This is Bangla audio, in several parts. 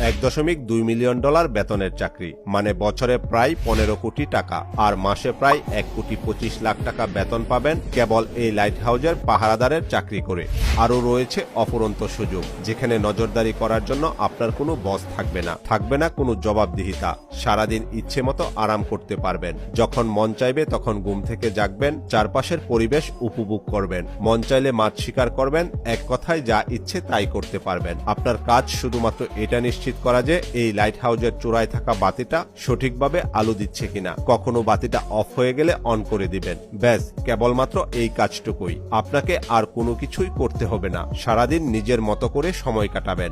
$1.2 মিলিয়ন বেতনের চাকরি, মানে বছরে প্রায় 15 কোটি টাকা আর মাসে প্রায় 1,25,00,000 টাকা বেতন পাবেন কেবল এই লাইট হাউজের পাহারাদারের চাকরি করে। আরও রয়েছে অফুরন্ত সুযোগ, যেখানে নজরদারি করার জন্য আপনার কোনো বস থাকবে না কোনো জবাবদিহিতা। সারাদিন ইচ্ছে মতো আরাম করতে পারবেন, যখন মন চাইবে তখন ঘুম থেকে জাগবেন, চারপাশের পরিবেশ উপভোগ করবেন, মন চাইলে মাছ শিকার করবেন, এক কথায় যা ইচ্ছে তাই করতে পারবেন। আপনার কাজ শুধুমাত্র এটা নিশ্চিত করা যে এই লাইট হাউজের চূড়ায় থাকা বাতিটা সঠিকভাবে আলো দিচ্ছে কিনা, কখনো বাতিটা অফ হয়ে গেলে অন করে দিবেন। ব্যাস, কেবলমাত্র এই কাজটুকুই। আপনাকে আর কোনো কিছুই করতে হবে না, সারাদিন নিজের মতো করে সময় কাটাবেন।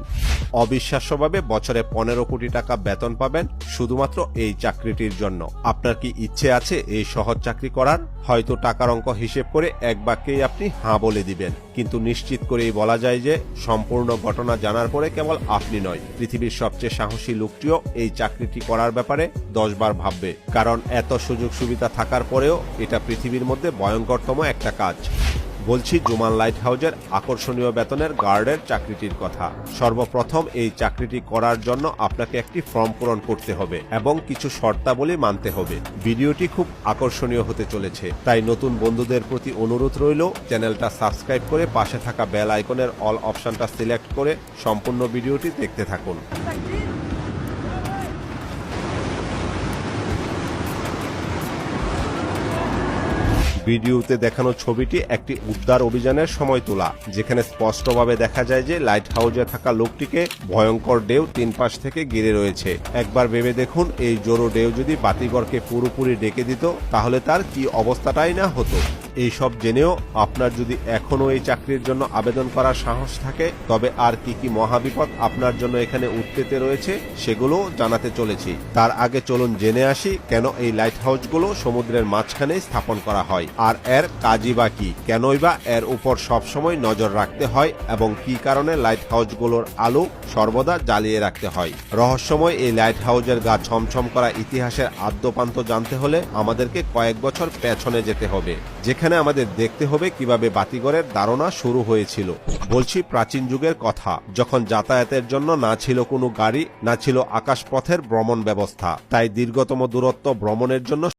অবিশ্বাস্যভাবে বছরে 15 কোটি টাকা বেতন পাবেন শুধুমাত্র এই চাকরিটির জন্য। আপনার কি ইচ্ছে আছে এই সহজ চাকরি করার? হয়তো টাকার অঙ্ক হিসেব করে এক বাক্যেই আপনি হাঁ বলে দিবেন, কিন্তু নিশ্চিত করেই বলা যায় যে সম্পূর্ণ ঘটনা জানার পরে কেবল আপনি নয়, পৃথিবীর সবচেয়ে সাহসী লোকটিও এই চাকরিটি করার ব্যাপারে 10 বার ভাববে। কারণ এত সুযোগ সুবিধা থাকার পরেও এটা পৃথিবীর মধ্যে ভয়ঙ্করতম একটা কাজ। বলছি জুমান লাইট হাউজের আকর্ষণীয় বেতনের গার্ডের চাকরিটির কথা। সর্বপ্রথম এই চাকরিটি করার জন্য আপনাকে একটি ফর্ম পূরণ করতে হবে এবং কিছু শর্তাবলী মানতে হবে। ভিডিওটি খুব আকর্ষণীয় হতে চলেছে, তাই নতুন বন্ধুদের প্রতি অনুরোধ রইল চ্যানেলটা সাবস্ক্রাইব করে পাশে থাকা বেল আইকনের অল অপশনটা সিলেক্ট করে সম্পূর্ণ ভিডিওটি দেখতে থাকুন। ভিডিওতে দেখানো ছবিটি একটি উদ্ধার অভিযানের সময় তোলা, যেখানে স্পষ্টভাবে দেখা যায় যে লাইট হাউজে থাকা লোকটিকে ভয়ঙ্কর ঢেউ 3 পাশ থেকে ঘিরে রয়েছে। একবার ভেবে দেখুন, এই জোরো ঢেউ যদি বাতিঘরকে পুরোপুরি ডেকে দিত, তাহলে তার কি অবস্থাটাই না হতো। এই সব জেনেও আপনার যদি এখনো এই চাকরির জন্য আবেদন করার সাহস থাকে, তবে আর কি কি মহাবিপদ আপনার জন্য এখানে উঠতে রয়েছে সেগুলো জানাতে চলেছি। তার আগে চলুন জেনে আসি কেন এই লাইট হাউসগুলো সমুদ্রের মাঝখানে স্থাপন করা হয়, আর এর কাজই বা কি, কেনই বা এর উপর সবসময় নজর রাখতে হয় এবং কি কারণে লাইট হাউসগুলোর আলো সর্বদা জ্বালিয়ে রাখতে হয়। রহস্যময় এই লাইট হাউসের গা ছমছম করা ইতিহাসের আদ্যপান্ত জানতে হলে আমাদেরকে কয়েক বছর পেছনে যেতে হবে, যেখানে আমাদের দেখতে হবে কিভাবে বাতিঘরের ধারণা শুরু হয়েছিল। বলছি প্রাচীন যুগের কথা, যখন যাতায়াতের জন্য না ছিল কোনো গাড়ি, না ছিল আকাশপথের ভ্রমণ ব্যবস্থা, তাই দীর্ঘতম দূরত্ব ভ্রমণের জন্য